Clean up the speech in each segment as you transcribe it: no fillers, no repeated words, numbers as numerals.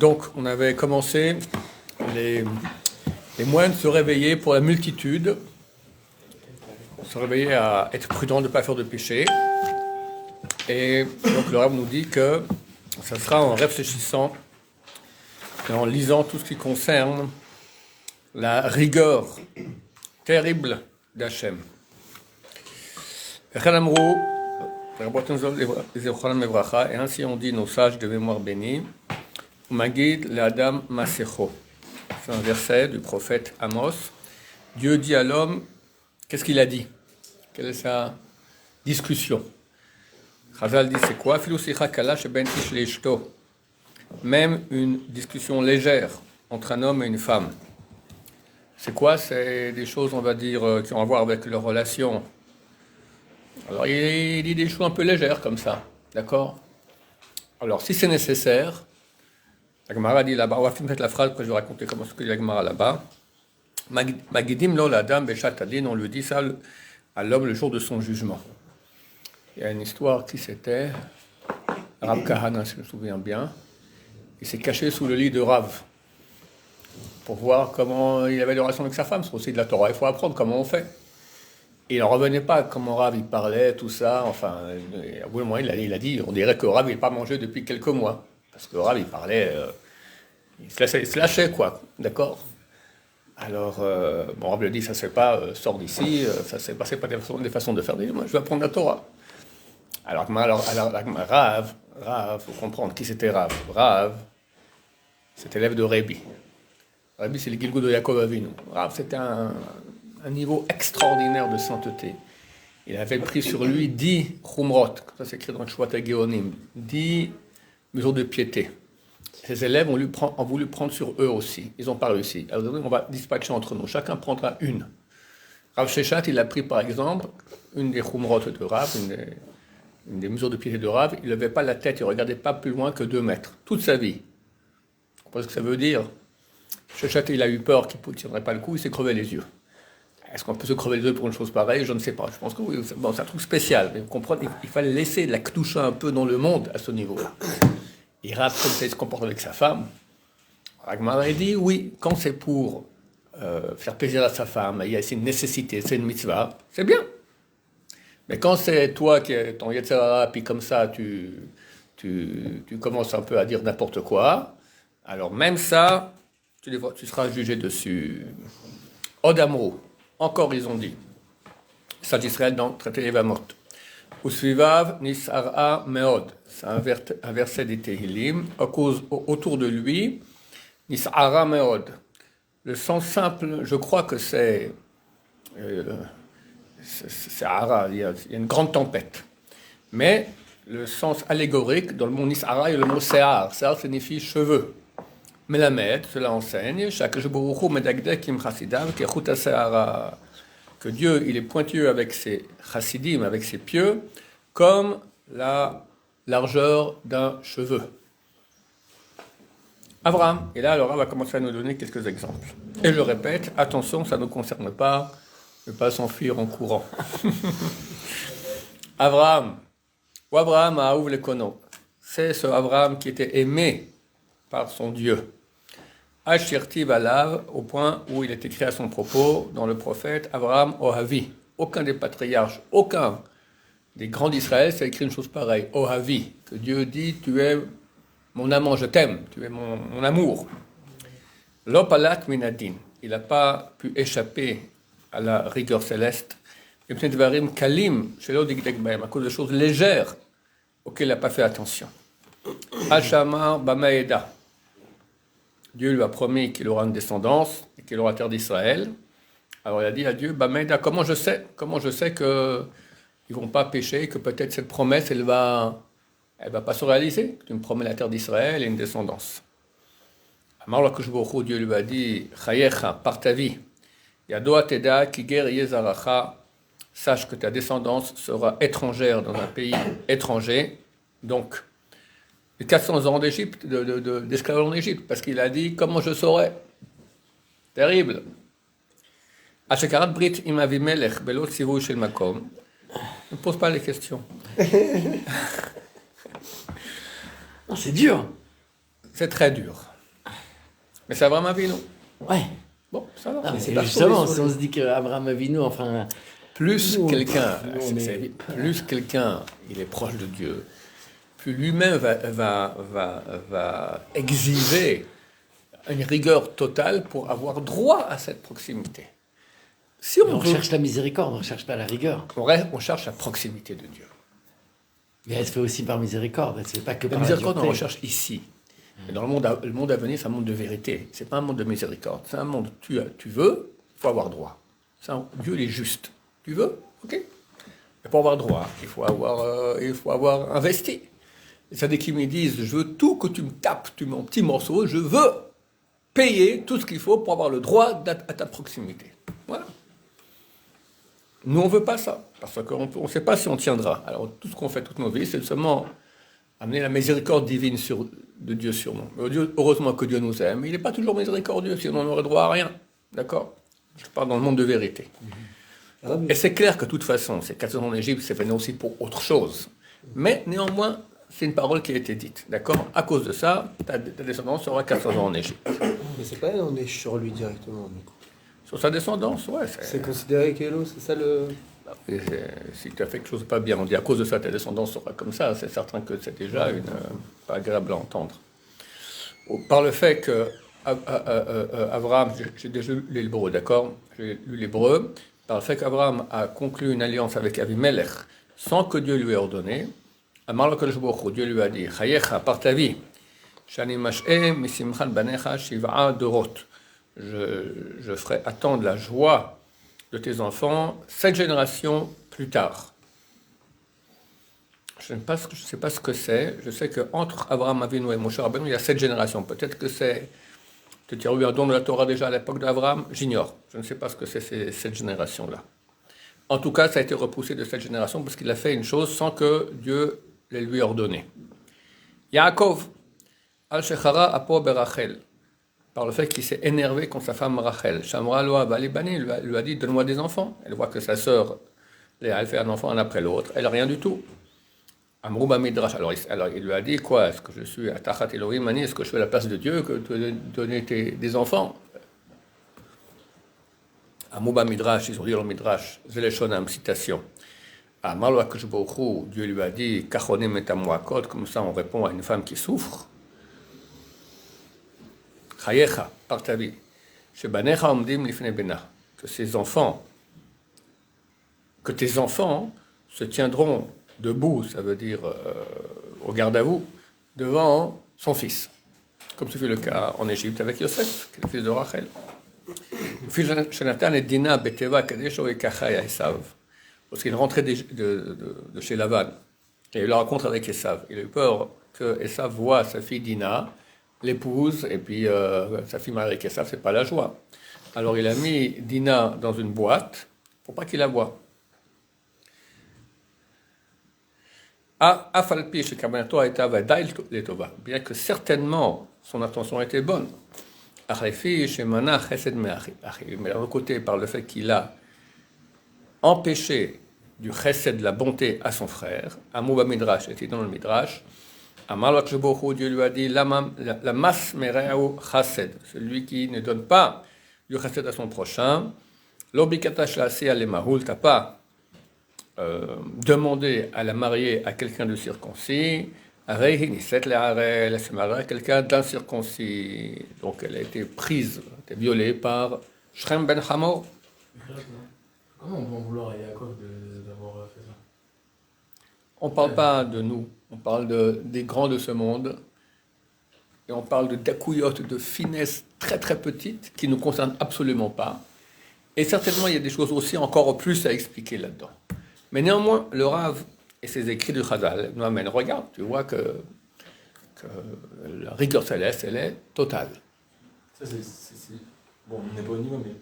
Donc, on avait commencé les moyens de se réveiller pour la multitude, se réveiller à être prudent de ne pas faire de péché. Et donc, le Rav nous dit que ça sera en réfléchissant et en lisant tout ce qui concerne la rigueur terrible d'Hachem. Et ainsi on dit nos sages de mémoire bénie, Magid l'Adam Masecho. C'est un verset du prophète Amos. Dieu dit à l'homme, qu'est-ce qu'il a dit? Quelle est sa discussion? Chazal dit c'est quoi? Même une discussion légère entre un homme et une femme. C'est quoi? C'est des choses, on va dire, qui ont à voir avec leur relation. Alors, il dit des choses un peu légères comme ça, d'accord? Alors, si c'est nécessaire, la Gemara dit là-bas, on va finir la phrase, après je vais raconter comment ce que dit la Gemara là-bas. Magidim lo l'adam beshat hadin, on lui dit ça à l'homme le jour de son jugement. Il y a une histoire qui c'était, Rav Kahana, si je me souviens bien, il s'est caché sous le lit de Rav pour voir comment il avait des relations avec sa femme. C'est aussi de la Torah, il faut apprendre comment on fait. Il n'en revenait pas comment Rav il parlait, tout ça. Enfin, à bout d'un moment, il a dit, on dirait que Rav il n'a pas mangé depuis quelques mois. Parce que Rav il parlait, il se lâchait quoi, d'accord? Alors, bon, Rav lui dit, ça ne se fait pas, sors d'ici, ça ne se passe pas des façons de faire. Il dit, moi je vais apprendre la Torah. Alors Rav, il faut comprendre qui c'était Rav. Rav, c'était l'élève de Rébi. Rébi, c'est le Gilgul de Yaakov Avinu. Rav, c'était un niveau extraordinaire de sainteté. Il avait pris sur lui 10 chumrot, comme ça c'est écrit dans le Shvat HaGeonim, 10 mesures de piété. Ses élèves ont voulu prendre sur eux aussi. Ils n'ont pas réussi. Alors on va dispatcher entre nous. Chacun prendra une. Rav Sheshat, il a pris par exemple une des chumrot de Rav, une des mesures de piété de Rav. Il ne levait pas la tête, il ne regardait pas plus loin que 2 mètres. Toute sa vie. Vous comprenez ce que ça veut dire? Sheshat, il a eu peur qu'il ne tiendrait pas le coup, il s'est crevé les yeux. Est-ce qu'on peut se crever les yeux pour une chose pareille? Je ne sais pas. Je pense que oui, bon, c'est un truc spécial. Mais vous comprenez, il fallait laisser la Kedusha un peu dans le monde à ce niveau-là. Et Rav, comme ça, il se comporte avec sa femme. Ragmar a dit oui, quand c'est pour faire plaisir à sa femme, il y a une nécessité, c'est une mitzvah, c'est bien. Mais quand c'est toi qui es ton Yetzer Hara, puis comme ça, tu commences un peu à dire n'importe quoi, alors même ça, tu seras jugé dessus. Od Amrou. Encore, ils ont dit, ça d'Israël dans le traité Yevamot. Usuivav nisara meod. C'est un verset des Tehillim. Autour de lui, nisara meod. Le sens simple, je crois que c'est ara, il y a une grande tempête. Mais le sens allégorique, dans le mot nisara, il y a le mot se'ar. Se'ar signifie cheveux. Melamed, cela enseigne, que Dieu, il est pointueux avec ses chassidim, avec ses pieux, comme la largeur d'un cheveu. Abraham, et là, alors, on va commencer à nous donner quelques exemples. Et je répète, attention, ça ne nous concerne pas, ne pas s'enfuir en courant. Abraham, ou Abraham a ouvert le kono. C'est ce Abraham qui était aimé par son Dieu. Ashirti Balav, au point où il est écrit à son propos dans le prophète Abraham Ohavi. Aucun des patriarches, aucun des grands d'Israël s'est écrit une chose pareille. Ohavi, que Dieu dit, tu es mon amant, je t'aime, tu es mon amour. Lopalat Minadin, il n'a pas pu échapper à la rigueur céleste. Et peut-être varim kalim, à cause de choses légères auxquelles il n'a pas fait attention. Hashamar Bamaeda. Dieu lui a promis qu'il aura une descendance et qu'il aura la terre d'Israël. Alors il a dit à Dieu, Bamaeda, comment je sais qu'ils ne vont pas pécher, que peut-être cette promesse, elle va pas se réaliser. Tu me promets la terre d'Israël et une descendance. Alors que Dieu lui a dit, Chayecha, par ta vie, Yadoa Teda, Kiger Yezaracha, sache que ta descendance sera étrangère dans un pays étranger. Donc, les 400 ans d'Égypte, d'esclavage en Égypte, parce qu'il a dit, comment je saurais? Terrible. Ashekarat Brit Imavimelech, Belot Sivou Shel Makom. Ne pose pas les questions. Non, c'est dur. C'est très dur. Mais c'est Abraham Avinu. Ouais. Bon, ça va. Non, mais C'est la justement, solution. si on se dit qu'Abraham Avinu, enfin, Plus Nous, quelqu'un, nous, on est- plus quelqu'un, il est proche de Dieu, plus lui-même va exiger une rigueur totale pour avoir droit à cette proximité. Si on on veut, cherche la miséricorde, on ne cherche pas la rigueur. on cherche la proximité de Dieu. Mais elle se fait aussi par miséricorde, elle ne se fait pas que La par miséricorde, on dureté. recherche ici. Mais dans le monde à venir, c'est un monde de vérité. C'est pas un monde de miséricorde. C'est un monde où tu veux, il faut avoir droit. Dieu, il est juste. Tu veux? Ok. Mais pour avoir droit, il faut avoir investi. Et ça, dès qu'ils me disent, je veux tout que tu me tapes, tu mets en petits morceaux, je veux payer tout ce qu'il faut pour avoir le droit à ta proximité. Voilà. Nous, on ne veut pas ça, parce qu'on ne sait pas si on tiendra. Alors, tout ce qu'on fait toutes nos vies, c'est seulement amener la miséricorde divine de Dieu sur nous. Mais heureusement que Dieu nous aime, mais il n'est pas toujours miséricordieux, sinon on n'aurait droit à rien. D'accord? Je parle dans le monde de vérité. Et c'est clair que de toute façon, ces 400 ans en Égypte, c'est venu aussi pour autre chose. Mais néanmoins, c'est une parole qui a été dite. D'accord? À cause de ça, ta descendance aura 400 ans en Égypte. Mais c'est pas on est sur lui directement, du coup. Sur sa descendance, ouais. C'est considéré qu'Elo, c'est ça le. Si tu as fait quelque chose de pas bien, on dit à cause de ça, ta descendance sera comme ça. C'est certain que c'est déjà pas agréable à entendre. Par le fait que Abraham, j'ai déjà lu l'hébreu, d'accord? J'ai lu l'hébreu. Par le fait qu'Abraham a conclu une alliance avec Avimelech sans que Dieu lui ait ordonné, Amar l'Akadosh Baruch Hu, Dieu lui a dit, Chayecha, par ta vie, Shani mash'e misimchat banecha shiv'a dorot. Je ferai attendre la joie de tes enfants 7 générations plus tard. Je ne sais pas ce que c'est. Je sais qu'entre Abraham Avinu et Moshe Rabbeinu, il y a 7 générations. Peut-être que tu as eu un don de la Torah déjà à l'époque d'Abraham. J'ignore. Je ne sais pas ce que c'est ces 7 générations-là. En tout cas, ça a été repoussé de cette génération parce qu'il a fait une chose sans que Dieu les lui ait ordonné. Yaakov, al-Shechara apo berachel, par le fait qu'il s'est énervé contre sa femme Rachel. Shamra loa balibani lui a dit, donne-moi des enfants. Elle voit que sa sœur, Léa, elle fait un enfant un après l'autre. Elle n'a rien du tout. Amrouba Midrash. Alors il lui a dit, quoi? Est-ce que je suis à Tachat Elohim Ani? Est-ce que je fais la place de Dieu que de donner des enfants? Amrouba Midrash, ils ont dit dans le Midrash, Zeleshonam, citation. Amalo Akadosh Baruch Hu, Dieu lui a dit, Kachonim et Amoakot, comme ça on répond à une femme qui souffre. Chayecha, par ta vie. Shebanecha omdim lifnei bena. Que tes enfants se tiendront debout, ça veut dire au garde à vous, devant son fils. Comme ce fut le cas en Égypte avec Yosef, qui est le fils de Rachel. Fils Jonathan et Dina Beteva Kadesho et Kachaya Esav. Parce qu'il rentrait de chez Lavan. Et il a eu la rencontre avec Esav. Il a eu peur que Esav voit sa fille Dina, l'épouse, et puis sa fille mariée avec Esav, c'est pas la joie. Alors il a mis Dina dans une boîte pour pas qu'il la voie. Bien que certainement son intention était bonne. Mais d'un autre côté, par le fait qu'il a empêché du chesed de la bonté à son frère, Amouba Midrash était dans le Midrash, Dieu lui a dit, la mas mereu chesed, celui qui ne donne pas du chesed à son prochain, l'obligata shlasi alemahul, t'as pas demandé à la marier à quelqu'un de circoncis, elle s'est mariée à quelqu'un d'incirconcis. Donc elle a été prise, elle a été violée par Shrem ben Hamor. Comment on peut en vouloir à Yaakov d'avoir fait ça? On ne parle pas de nous, on parle des grands de ce monde, et on parle de dakouyotes, de finesses très très petites qui ne nous concernent absolument pas. Et certainement, il y a des choses aussi encore plus à expliquer là-dedans. Mais néanmoins, le Rav et ses écrits de Chazal nous amènent. Regarde, tu vois que la rigueur céleste, elle est totale. Ça, bon, on n'est pas au niveau, mais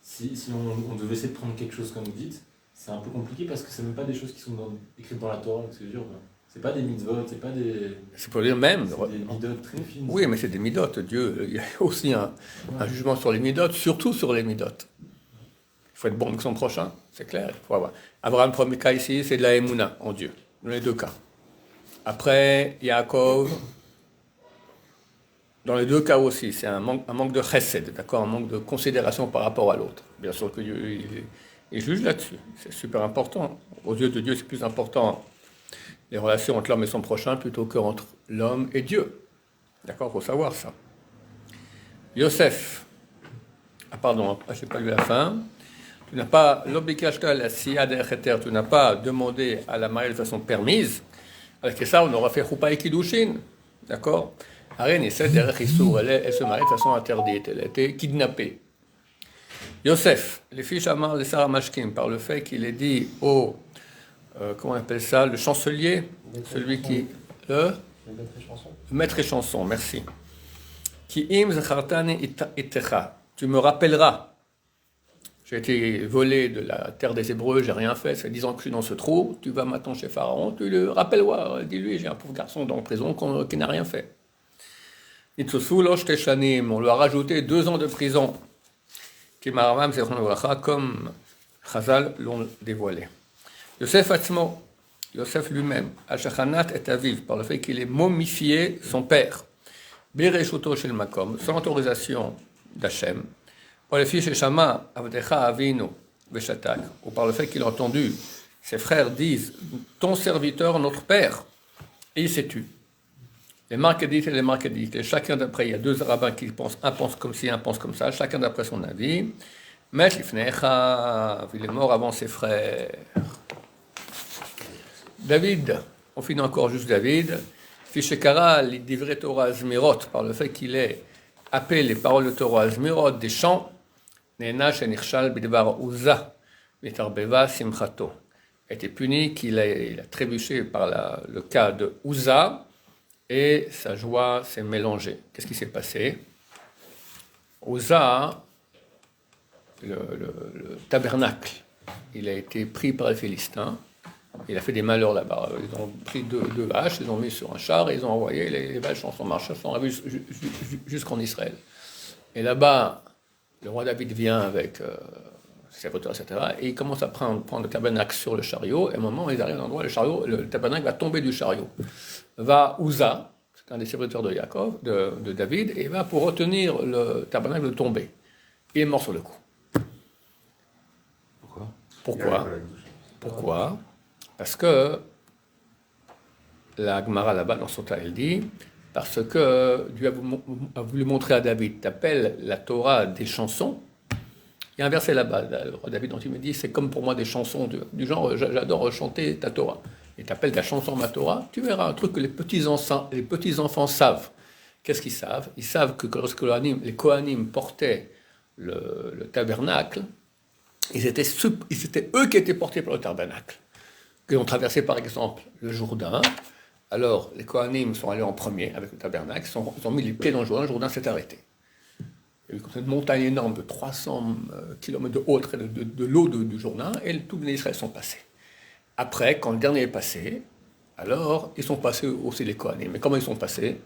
si on devait essayer de prendre quelque chose comme vous dites, c'est un peu compliqué parce que c'est même pas des choses qui sont écrites dans la Torah, c'est dur. C'est pas des mitzvot, c'est pas des. C'est pour dire même. C'est des midotes très fines. Oui, mais c'est des midotes. Dieu, il y a aussi un jugement sur les midotes, surtout sur les midotes. Il faut être bon avec son prochain, c'est clair. Il faut avoir. Abraham, le premier cas ici, c'est de la émouna en Dieu, dans les deux cas. Après, Yaakov, Dans les deux cas aussi, c'est un manque de chesed, d'accord, un manque de considération par rapport à l'autre. Bien sûr que Dieu il juge là-dessus, c'est super important. Aux yeux de Dieu, c'est plus important les relations entre l'homme et son prochain plutôt qu'entre l'homme et Dieu. D'accord, il faut savoir ça. Yosef, je n'ai pas lu la fin. Tu n'as pas l'obligation la siyad echeter, tu n'as pas demandé à la mariée de façon permise. Avec ça, on aura fait choupa et kiddushin. D'accord? Arène et cette elle se marie de façon interdite, elle a été kidnappée. Yosef, les filles Shamar, les Sarah Mashkim, par le fait qu'il est dit au, comment on appelle ça, le chancelier, celui qui, le maître et chanson, merci. Ki im zachartani itecha, tu me rappelleras. J'ai été volé de la terre des Hébreux, j'ai rien fait, ça fait 10 ans que je suis dans ce trou, tu vas maintenant chez Pharaon, tu le rappelles-moi, dis-lui, j'ai un pauvre garçon dans la prison qui n'a rien fait. On lui a rajouté 2 ans de prison. Comme Chazal l'ont dévoilé. Yosef Atzmo, Yosef lui-même, Hashachanat et Aviv, par le fait qu'il ait momifié son père, Bereshuto Shel Makom, sans autorisation d'Hachem, par le fait que Shama Avdecha Avinu Veshatak, ou par le fait qu'il a entendu ses frères disent ton serviteur, notre père, et il s'est tu. Les marquedites et les marquedites, chacun d'après, il y a 2 rabbins qui pensent, un pense comme ci, un pense comme ça, chacun d'après son avis. Mais il est mort avant ses frères. David, on finit encore juste David, Fishekara, les divrei Torah Zmirot, par le fait qu'il ait appelé les paroles de Torah Zmirot des chants, Nena Shenichshal Bidvar Uza, Vitarbeva Simchato, a été puni qu'il a trébuché par le cas de Uza, et sa joie s'est mélangée. Qu'est-ce qui s'est passé? Uza, le tabernacle, il a été pris par les Philistins. Il a fait des malheurs là-bas. Ils ont pris deux vaches, ils ont mis sur un char et ils ont envoyé les vaches en son marche, jusqu'en Israël. Et là-bas, le roi David vient avec ses fauteurs, etc. Et il commence à prendre le tabernacle sur le chariot. Et à un moment, ils arrivent à un endroit, le tabernacle va tomber du chariot. Va Uza, c'est un des serviteurs de Yaakov, de David, et va pour retenir le tabernacle de tomber. Il est mort sur le coup. Pourquoi? Parce que la Gemara là-bas dans Sota, elle dit, parce que Dieu a voulu montrer à David, t'appelles la Torah des chansons. Il y a un verset là-bas, le roi David, dont il me dit, c'est comme pour moi des chansons du genre, j'adore chanter ta Torah. Et t'appelles ta chanson ma Torah, tu verras un truc que les petits-enfants savent. Qu'est-ce qu'ils savent? Ils savent que lorsque les Kohanim portaient le tabernacle, c'était eux qui étaient portés par le tabernacle. Ils ont traversé par exemple le Jourdain. Alors les Kohanim sont allés en premier avec le tabernacle, ils ont mis les pieds dans le Jourdain s'est arrêté. Il y a eu une montagne énorme de 300 km de haut de l'eau du Jourdain, et tous les Israéliens sont passés. Après, quand le dernier est passé, alors ils sont passés aussi les Kohanim. Mais comment ils sont passés?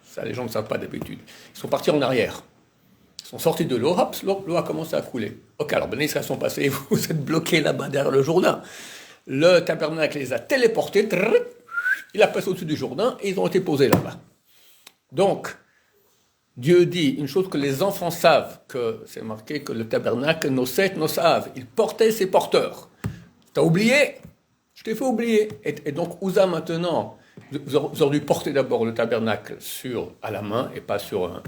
Ça, les gens ne savent pas d'habitude. Ils sont partis en arrière. Ils sont sortis de l'eau, hop, l'eau a commencé à couler. Ok, alors les Israéliens sont passés, et vous êtes bloqués là-bas derrière le Jourdain. Le tabernacle les a téléportés, il a passé au-dessus du Jourdain, et ils ont été posés là-bas. Donc, Dieu dit une chose que les enfants savent, que c'est marqué que le tabernacle, noset, nosav, il portait ses porteurs. T'as oublié? Je t'ai fait oublier. Et donc, Uza maintenant, vous auriez dû porter d'abord le tabernacle à la main et pas sur un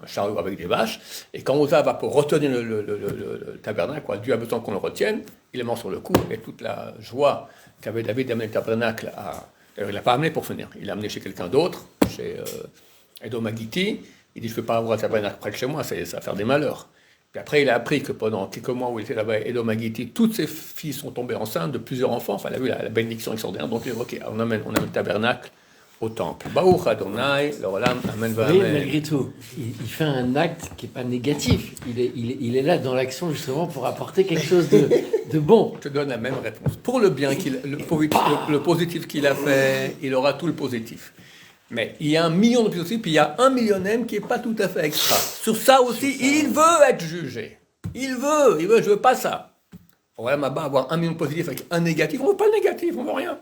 chariot avec des vaches. Et quand Uza va pour retenir le tabernacle, Dieu a besoin qu'on le retienne, il est mort sur le coup. Et toute la joie qu'avait David d'amener le tabernacle d'ailleurs, il ne l'a pas amené pour finir. Il l'a amené chez quelqu'un d'autre, chez Edom Agiti. Il dit, je ne peux pas avoir un tabernacle près de chez moi, ça va faire des malheurs. Puis après, il a appris que pendant quelques mois où il était là-bas, Edom Agiti, toutes ses filles sont tombées enceintes de plusieurs enfants. Enfin, il a vu la bénédiction extraordinaire. Donc, il dit, ok, on amène le tabernacle au temple. Baruch Adonai, l'Olam, Amen, Mais malgré tout, il fait un acte qui n'est pas négatif. Il est là dans l'action justement pour apporter quelque chose de bon. Je te donne la même réponse. Pour le bien, le positif qu'il a fait, il aura tout le positif. Mais il y a 1 million de positifs, puis il y a 1 millionième qui n'est pas tout à fait extra. Sur ça aussi, il veut être jugé. Il veut, je veux pas ça. On va là-bas avoir 1 million de positifs avec un négatif, on veut pas le négatif, on veut rien.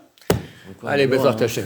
Allez, Bézard Tachet.